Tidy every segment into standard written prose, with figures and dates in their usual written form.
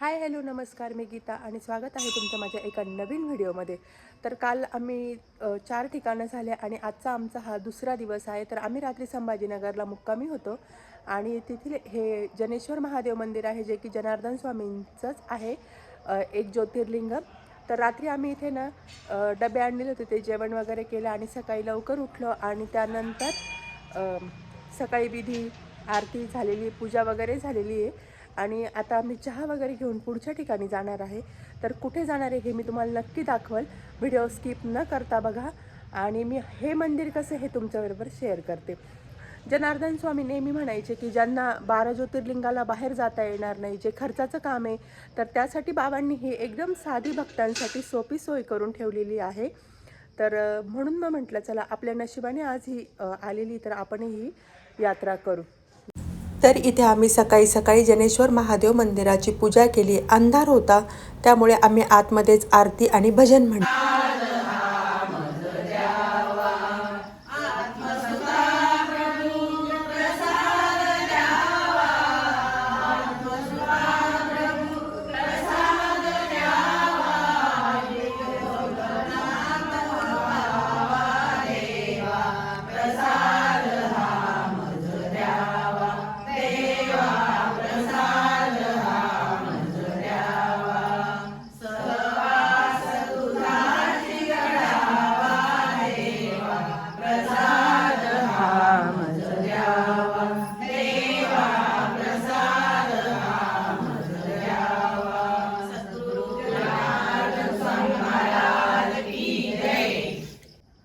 Hi hello नमस्कार, मी गीता आणि स्वागत आहे तुमचं माझ्या एका नवीन व्हिडिओमध्ये. तर काल आम्ही 4 ठिकाणं झाले आणि आजचा आमचा हा दुसरा दिवस आहे. तर आम्ही रात्री संभाजीनगरला मुक्कामी होतो आणि तिथील हे जनेश्वर महादेव मंदिर आहे, जे की जनार्दन स्वामींचंच आहे, एक ज्योतिर्लिंग. तर रात्री आम्ही इथे ना डबे आणलेले होते, ते जेवण वगैरे केलं आणि सकाळी लवकर उठलो आणि त्यानंतर सकाळी विधी आरती झालेली, पूजा वगैरे झालेली आहे आणि आता आम्ही चहा वगैरे घेऊन पुढच्या ठिकाणी जाणार आहे. तर कुठे जाणार आहे हे मी तुम्हाला नक्की दाखवल. व्हिडिओ स्किप न करता बघा आणि मी हे मंदिर कसं हे तुमच्याबरोबर शेअर करते. जनार्दन स्वामी नेहमी म्हणायचे की ज्यांना 12 ज्योतिर्लिंगाला बाहेर जाता येणार नाही, जे खर्चाचं काम आहे, तर त्यासाठी बाबांनी ही एकदम साधी भक्तांसाठी सोपी सोय करून ठेवलेली आहे. तर म्हणून मग म्हटलं चला आपल्या नशिबाने आज ही आलेली, तर आपणही ही यात्रा करू. तर इथे आम्ही सकाळी सकाळी जनेश्वर महादेव मंदिराची पूजा केली. अंधार होता त्यामुळे आम्ही आतमध्येच आरती आणि भजन म्हणतो.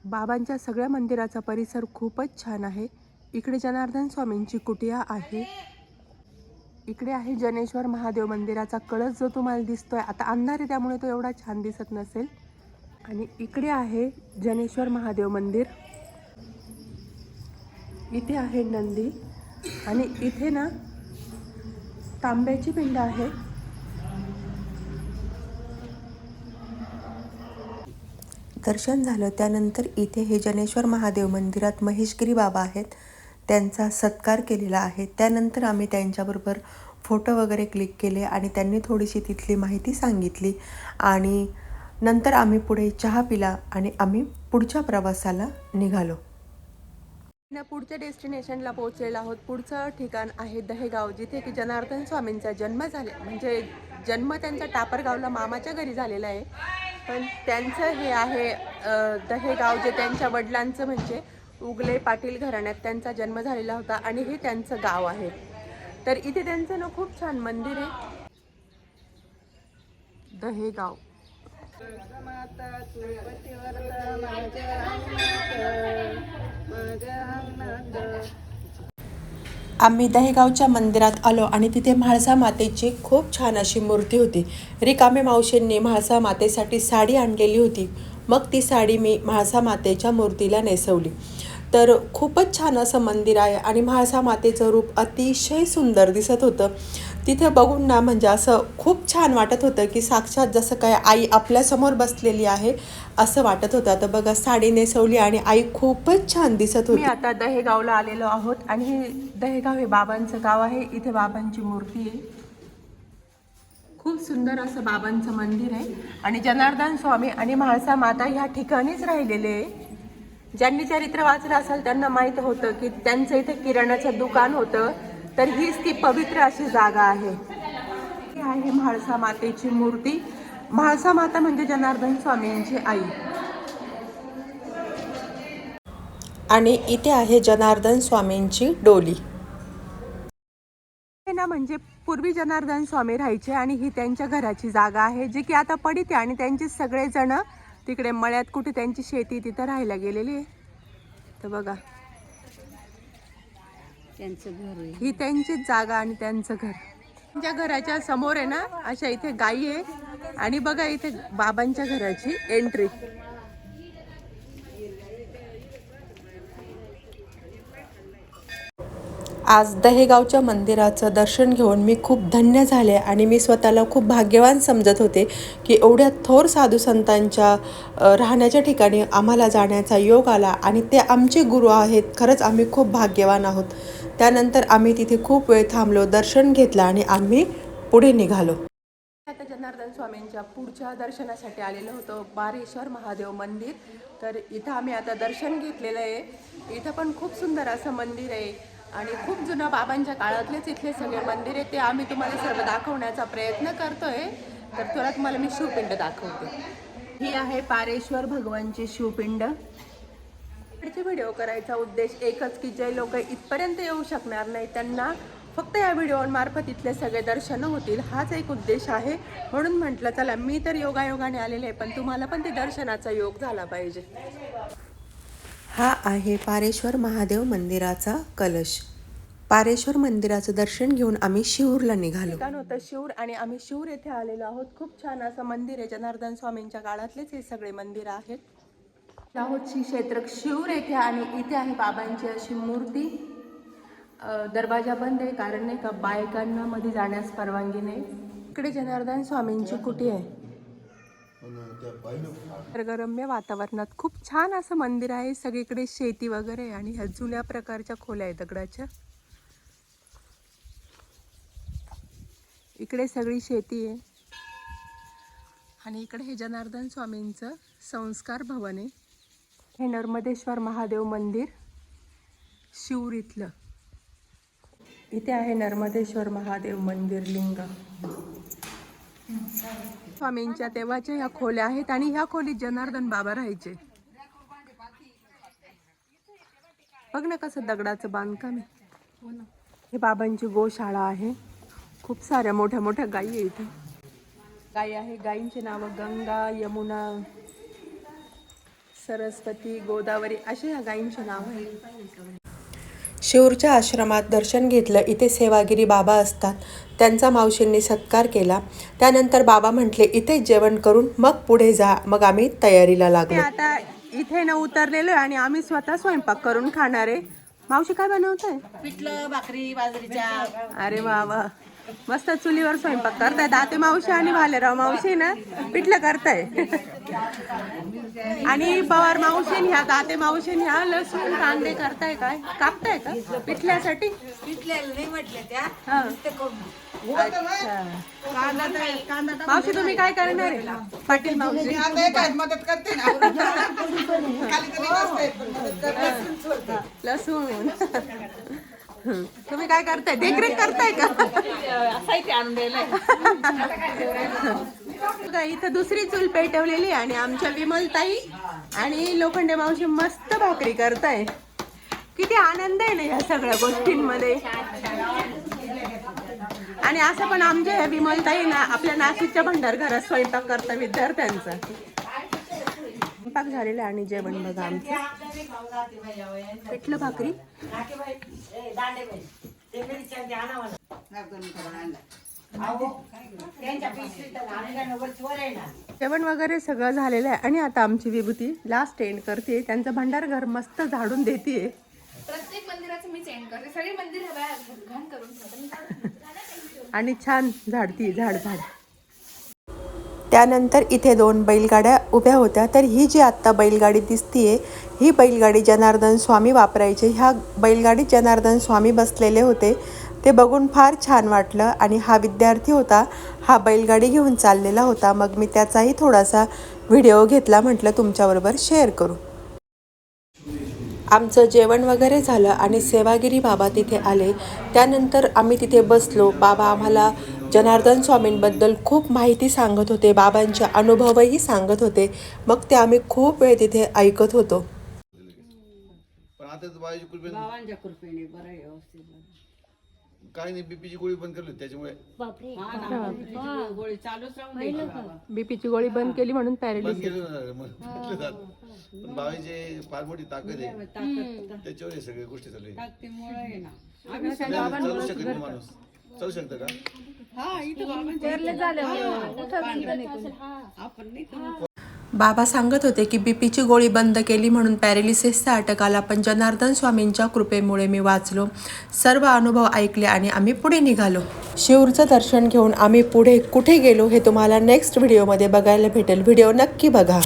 बाबांच्या सगळ्या मंदिराचा परिसर खूपच छान आहे. इकडे जनार्दन स्वामींची कुटिया आहे. इकडे आहे जनेश्वर महादेव मंदिराचा कळस, जो तुम्हाला दिसतोय. आता अंधार आहे त्यामुळे तो एवढा छान दिसत नसेल. आणि इकडे आहे जनेश्वर महादेव मंदिर. इथे आहे नंदी आणि इथे ना तांब्याची पिंड आहे. दर्शन झालं त्यानंतर इथे हे जनेश्वर महादेव मंदिरात महेशगिरी बाबा आहेत, त्यांचा सत्कार केलेला आहे. त्यानंतर आम्ही त्यांच्याबरोबर फोटो वगैरे क्लिक केले आणि त्यांनी थोडीशी तिथली माहिती सांगितली आणि नंतर आम्ही पुढे चहा पिला आणि आम्ही पुढच्या प्रवासाला निघालो. पुढच्या डेस्टिनेशनला पोहोचलेलो आहोत. पुढचं ठिकाण आहे दहेगाव, जिथे की जनार्दन स्वामींचा जन्म झाला, म्हणजे जन्म त्यांचा टापरगावला मामाच्या घरी झालेला आहे. पण त्यांचं हे आहे दहेगाव, जे त्यांच्या वडिलांचं म्हणजे उगले पाटील घराण्यात त्यांचा जन्म झालेला होता आणि हे त्यांचं गाव आहे. तर इथे त्यांचं ना खूप छान मंदिर आहे, दहेगाव. आम्ही दहेगावच्या मंदिरात आलो आणि तिथे म्हाळसा मातेची खूप छान अशी मूर्ती होती. रिकामे मावशींनी म्हाळसा मातेसाठी साडी आणलेली होती. मग ती साडी मी म्हाळसा मातेच्या मूर्तीला नेसवली. तर खूपच छान असं मंदिर आहे आणि म्हाळसा मातेचं रूप अतिशय सुंदर दिसत होतं. तिथे बघून ना म्हणजे असं खूप छान वाटत होतं की साक्षात जसं काय आई आपल्यासमोर बसलेली आहे असं वाटत होतं. तर बघा, साडी नेसवली आणि आई खूपच छान दिसत होती. मी आता दहेगावला आलेलो आहोत आणि हे दहेगाव हे बाबांचं गाव आहे. इथे बाबांची मूर्ती आहे. खूप सुंदर असं बाबांचं मंदिर आहे आणि जनार्दन स्वामी आणि म्हाळसा माता ह्या ठिकाणीच राहिलेले आहे. ज्यांनी चरित्र वाचलं असेल त्यांना माहीत होतं की त्यांचं इथे किराणाचं दुकान होतं. तर हीच ती पवित्र अशी जागा आहे. ही आहे म्हाळसा मातेची मूर्ती. म्हाळसा माता म्हणजे जनार्दन स्वामींची आई. आणि इथे आहे जनार्दन स्वामींची डोली. हे ना म्हणजे पूर्वी जनार्दन स्वामी राहायचे आणि ही त्यांच्या घराची जागा आहे, जी की आता पडीत आहे आणि त्यांचे सगळेजण तिकडे मळ्यात कुठे त्यांची शेती तिथं राहायला गेलेली आहे. तर बघा, त्यांचं घर आहे, ही त्यांचीच जागा आणि त्यांचं घर. त्यांच्या घराच्या समोर आहे ना अशा इथे गायी आहे आणि बघा इथे बाबांच्या घराची एंट्री. आज दहेगावच्या मंदिराचं दर्शन घेऊन मी खूप धन्य झाले आणि मी स्वतःला खूप भाग्यवान समजत होते की एवढ्या थोर साधू संतांच्या राहण्याच्या ठिकाणी आम्हाला जाण्याचा योग आला आणि ते आमचे गुरु आहेत. खरंच आम्ही खूप भाग्यवान आहोत. त्यानंतर आम्ही तिथे खूप वेळ थांबलो, दर्शन घेतलं आणि आम्ही पुढे निघालो. आता जनार्दन स्वामींच्या पुढच्या दर्शनासाठी आलेलो होतो पारेश्वर महादेव मंदिर. तर इथं आम्ही आता दर्शन घेतलेलं आहे. इथं पण खूप सुंदर असं मंदिर आहे आणि खूप जुनं बाबांच्या काळातलेच इथले सगळे मंदिर आहे ते आम्ही तुम्हाला सर्व दाखवण्याचा प्रयत्न करतोय. तर तुला तुम्हाला मी शिवपिंड दाखवते. ही आहे पारेश्वर भगवानची शिवपिंड. पुढचे व्हिडिओ करायचा उद्देश एकच की जे लोक इथपर्यंत येऊ शकणार नाही त्यांना फक्त या व्हिडिओमार्फत इथले सगळे दर्शन होतील, हाच एक उद्देश आहे. म्हणून म्हटलं चला मी तर योगायोगाने आलेले आहे पण तुम्हाला पण ते दर्शनाचा योग झाला पाहिजे. हा आहे पारेश्वर महादेव मंदिराचा कलश. पारेश्वर मंदिराचं दर्शन घेऊन आम्ही शिऊरला निघालो. ठिकाण होतं शिऊर आणि आम्ही शिऊर येथे आलेलो आहोत. खूप छान असं मंदिर आहे. जनार्दन स्वामींच्या काळातलेच हे सगळे मंदिर आहेत. आहोत श्री क्षेत्र शिऊर येथे आणि इथे आहे बाबांची अशी मूर्ती. दरवाजा बंद आहे कारण नाही का बायकांना मध्ये जाण्यास परवानगी नाही. इकडे जनार्दन स्वामींची कुटी आहे. निसर्गरम्य वातावरणात खूप छान असं मंदिर आहे. सगळीकडे शेती वगैरे आणि ह्या जुन्या प्रकारच्या खोल्या आहेत दगडाच्या. इकडे सगळी शेती आहे आणि इकडे हे जनार्दन स्वामींचं संस्कार भवन आहे. हे नर्मदेश्वर महादेव मंदिर शिऊर इथलं. इथे आहे नर्मदेश्वर महादेव मंदिर लिंग. स्वामींच्या तेव्हाच्या ह्या खोल्या आहेत आणि ह्या खोलीत जनार्दन बाबा राहायचे. बघ ना कसं दगडाचं बांधकाम आहे. हे बाबांची गोशाळा आहे. खूप साऱ्या मोठ्या मोठ्या गायी आहे इथे. गायी आहे. गायींचे नाव गंगा, यमुना, सरस्वती, गोदावरी असे ह्या गायींचे नाव आहे. शिऊरच्या आश्रमात दर्शन घेतलं. इथे सेवागिरी बाबा असतात. त्यांचा मावशींनी सत्कार केला. त्यानंतर बाबा म्हटले इथे जेवण करून मग पुढे जा. मग आम्ही तयारीला लागलो. आता इथे न उतरलेलो आणि आम्ही स्वतः स्वयंपाक करून खाणार आहे. मावशी काय बनवताय? पिठलं, भाकरी, बाजरीच्या. अरे वा वा, मस्त चुलीवर स्वयंपाक करताय. दाते मावशी आणि भालेराव मावशी ना पिठलं करताय आणि पवार मावशी ह्या दाते मावशी ह्या लसूण कांदे करताय. काय कापताय का पिठल्यासाठी? पिठल्याला नाही म्हटल्या त्या. मावशी तुम्ही काय करणार आहे? पाटील मावशी मदत करते ना. लसूण. तुम्ही काय करताय? देखरेख करताय का? साहित्य आणून द्यायला. इथं दुसरी चूल पेटवलेली आणि आमच्या विमलताई आणि लोखंडे मावशी मस्त भाकरी करताय. किती आनंद आहे ना ह्या सगळ्या गोष्टींमध्ये. आणि असं पण आमच्या ह्या विमलताई ना आपल्या नाशिकच्या भंडार घरात स्वयंपाक करता विद्यार्थ्यांचा. स्वयंपाक झालेला आणि जेवण बघा आमचं. पिठलं भाकरी. जेवण वगैरे सगळं झालेलं आहे आणि आता आमची विभूती लास्ट एंड करते. त्यांचं भंडार घर मस्त झाडून देते. प्रत्येक मंदिराचं मी चेंज करते. सगळे मंदिर घाण करून आणि छान झाडती झाड. त्यानंतर इथे 2 बैलगाड्या उभ्या होत्या. तर ही जी आत्ता बैलगाडी दिसतीये ही बैलगाडी जनार्दन स्वामी वापरायचे. ह्या बैलगाडीत जनार्दन स्वामी बसलेले होते. ते बघून फार छान वाटलं आणि हा विद्यार्थी होता. हा बैलगाडी घेऊन चाललेला होता. मग मी त्याचाही थोडासा व्हिडिओ घेतला. म्हटलं तुमच्याबरोबर शेअर करू. आमचं जेवण वगैरे झालं आणि सेवागिरी बाबा तिथे आले. त्यानंतर आम्ही तिथे बसलो. बाबा आम्हाला जनार्दन स्वामींबद्दल खूप माहिती सांगत होते. बाबांचे अनुभवही सांगत होते. मग ते आम्ही खूप वेळ तिथे ऐकत होतो. पण आता बाबांच्या कृपेने बरं आहे, व्यवस्थित. काही नाही, बीपीची गोळी बंद केली त्याच्यामुळे. गोळी चालूच राहून द्यायची बाबा. बीपीची गोळी बंद केली म्हणून बंद पॅरालिसिस. केलं म्हटलं जात. पण बाबाची फार मोठी ताकद आहे. त्याच्यावर हे सगळ्या गोष्टी चालू आहे. ताकदीमुळे आहे ना. चालू शकत नाही माणूस. चालू शकतं का? हा, इथं बाबांच्या आपण नाही करू. बाबा सांगत होते की बीपीची गोळी बंद केली म्हणून पॅरालिसिसचा अटक आला. पण जनार्दन स्वामींच्या कृपेमुळे मी वाचलो. सर्व अनुभव ऐकले आणि आम्ही पुढे निघालो. शिऊरचं दर्शन घेऊन आम्ही पुढे कुठे गेलो हे तुम्हाला नेक्स्ट व्हिडिओमध्ये बघायला भेटेल. व्हिडिओ नक्की बघा.